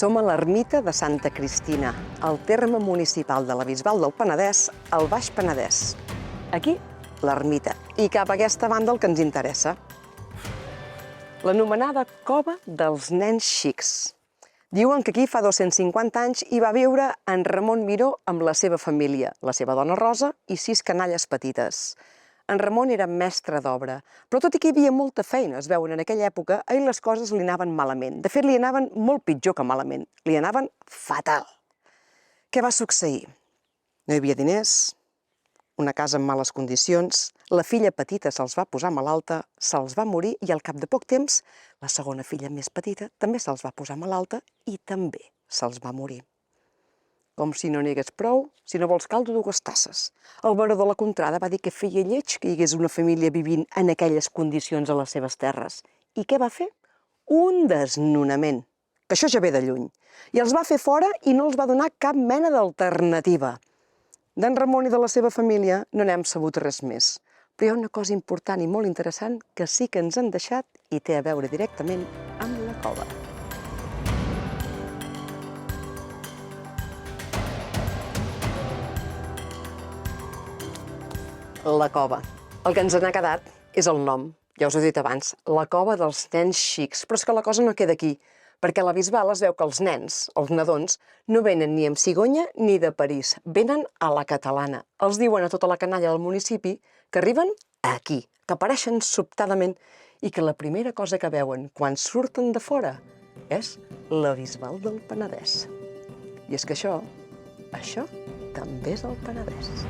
Som a l'ermita de Santa Cristina, al terme municipal de la Bisbal del Penedès, al Baix Penedès. Aquí, l'ermita, i cap a aquesta banda el que ens interessa. L'anomenada Cova dels Nens Xics. Diuen que aquí fa 250 anys hi va viure en Ramon Miró amb la seva família, la seva dona Rosa i 6 canalles petites. En Ramon era mestre d'obra, però tot i que hi havia molta feina, es veuen en aquella època, a ell les coses li anaven malament. De fet, li anaven molt pitjor que malament, li anaven fatal. Què va succeir? No hi havia diners, una casa en males condicions, la filla petita se'ls va posar malalta, se'ls va morir i al cap de poc temps la segona filla més petita també se'ls va posar malalta i també se'ls va morir. Com si no n'hi hagués prou, si no vols caldo, 2 tasses. El baró de la Contrada va dir que feia lleig que hi hagués una família vivint en aquelles condicions a les seves terres. I què va fer? Un desnonament, que això ja ve de lluny. I els va fer fora i no els va donar cap mena d'alternativa. D'en Ramon i de la seva família no n'hem sabut res més. Però hi ha una cosa important i molt interessant que sí que ens han deixat i té a veure directament amb la cova. La cova. El que ens n'ha quedat és el nom. Ja us ho he dit abans, la Cova dels Nens Xics. Però és que la cosa no queda aquí, perquè a la Bisbal es veu que els nens, els nadons, no venen ni amb cigonya ni de París, venen a la catalana. Els diuen a tota la canalla del municipi que arriben aquí, que apareixen sobtadament i que la primera cosa que veuen quan surten de fora és la Bisbal del Penedès. I és que això també és el Penedès.